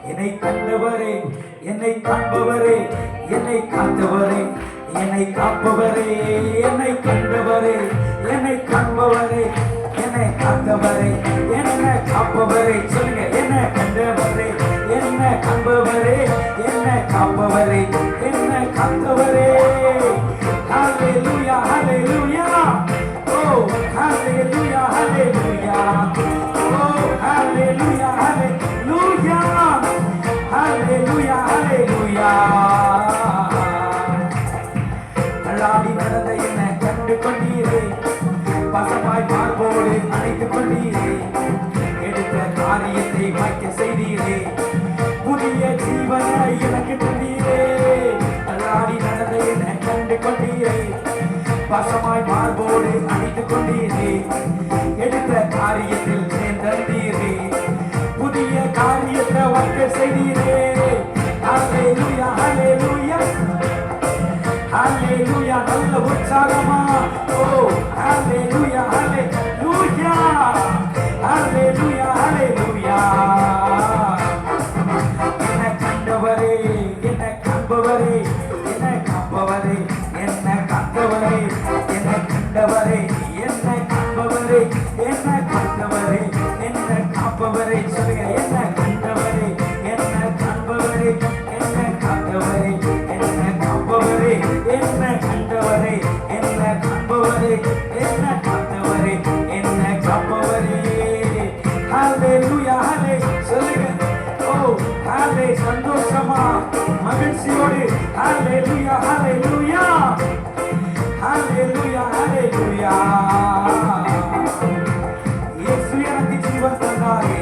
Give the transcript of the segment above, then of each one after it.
என்னை கண்டவரே, என்னை காண்பவரே, என்னை காத்தவரே, என்னை காப்பவரே, என்னை கண்டவரே, என்னை காண்பவரே, என்னை காத்தவரே, என்னை காப்பவரே. சொல்லுங்க, என்ன கண்டவரே, என்ன காண்பவரே, என்ன காப்பவரே, என்ன காத்தவரே. ஹல்லேலூயா, ஹல்லேலூயா. ஓ ஹல்லேலூயா, ஹல்லேலூயா. ஓ ஹல்லேலூயா, ஹல்லேலூயா. ஹல்லேலூயா, ஹல்லேலூயா. தள்ளாடி நடந்த என்ன கண்டு கொண்டீரே, பசமாய் மார்போடு அணைத்துக் கொண்டீரே, எடுத்த காரியத்தை வாய்க்க செய்தீரே, புதிய ஜீவனை எனக்கு தந்தீரே. தள்ளாடி நடந்த என்ன கண்டு கொண்டீரே, பசமாய் மார்போடு அணைத்துக் கொண்டீரே, எடுத்த காரியத்தில் சேர்ந்தீரே, புதிய காரியத்தை வாய்க்க செய்தீரே. ஹல்லேலூயா, ஹல்லேலூயா. ஹல்லேலூயா. நல்ல உற்சாகமா. ஓ ஹல்லேலூயா, ஹல்லேலூயா. ஹல்லேலூயா, ஹல்லேலூயா. என்ன கண்டவரே, என்ன காண்பவரே, என்ன காப்பவரே, என்ன காத்தவரே, என்ன கண்டவரே, என்ன காண்பவரே, என்ன காத்தவரே, என்ன காப்பவரே. சொல்லுங்க, என்ன கண்டவரே, என்ன காண்பவரே, என்ன காத்தவரே, என்ன காப்பவரே, என்ன கண்டவரே, என்ன காண்பவரே, என்ன காத்தவரே, என்ன காப்பவரே. ஹல்லேலூயா, ஹல்லே. சொல்லுங்க, ஓ ஹல்லே. சந்தோஷமா மகிழ்ச்சியோடு ஹல்லேலூயா, ஹல்லேலூயா. ஹல்லேலூயா, ஹல்லேலூயா. இயேசு எனக்கு ஜீவன் தந்தாரே,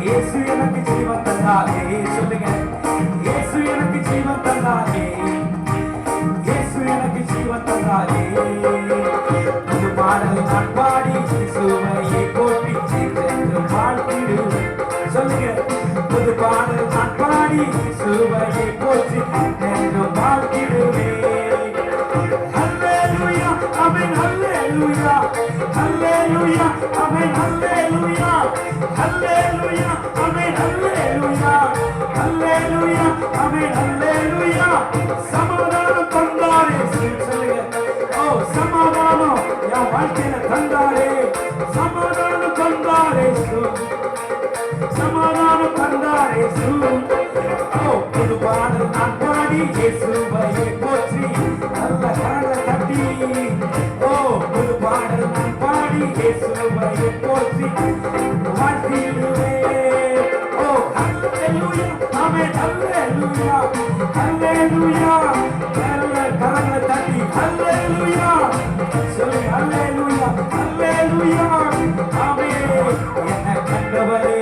இயேசு எனக்கு ஜீவன் தந்தாரே. சொல்லுங்க, இயேசு எனக்கு ஜீவன் தந்தாரே, இயேசு எனக்கு ஜீவன் தந்தாரே. புது பாடல் நான் பாடி இயேசுவையே போற்றி சென்று வாழ்த்திடுவேன். சொல்லுங்க, புது பாடல் நான் பாடி இயேசுவையே போற்றி சென்று வாழ்த்திடுவேன். ஹல்லேலூயா, ஆமென். ஹல்லேலூயா, ஹல்லேலூயா, ஆமென். ஹல்லேலூயா, ஹல்லேலூயா, ஆமென். ஹல்லேலூயா, ஹல்லேலூயா, ஆமென். ஹல்லேலூயா. சமாதானம் தந்தாரே. சொல்லுங்க, ஓ சமாதானம் என் வாழ்க்கையில தந்தாரே, சமாதானம் தந்தாரே, சமாதானம் தந்தாரே. ஓ புது பாடல் நான் பாடி இயேசுவையே போற்றி. நல்ல கரங்களை தட்டி, ஓ புது பாடல் நான் பாடி இயேசுவையே போற்றி வாழ்த்திடுவேன். ஓ ஹல்லேலூயா, ஆமென். ஹல்லேலூயா, ஹல்லேலூயா. நல்ல கரங்களை தட்டி ஹல்லேலூயா. சொல்லுங்க, ஹல்லேலூயா, ஹல்லேலூயா, ஆமென். என்ன கண்டவரே,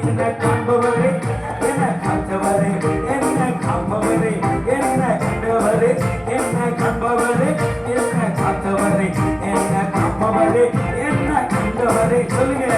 என்ன காண்பவரே, என்ன காத்தவரே, என்ன காப்பவரே, என்ன கண்டவரே, என்ன காண்பவரே, என்ன காத்தவரே, என்ன காப்பவரே, என்ன கண்டவரே. சொல்லுங்க,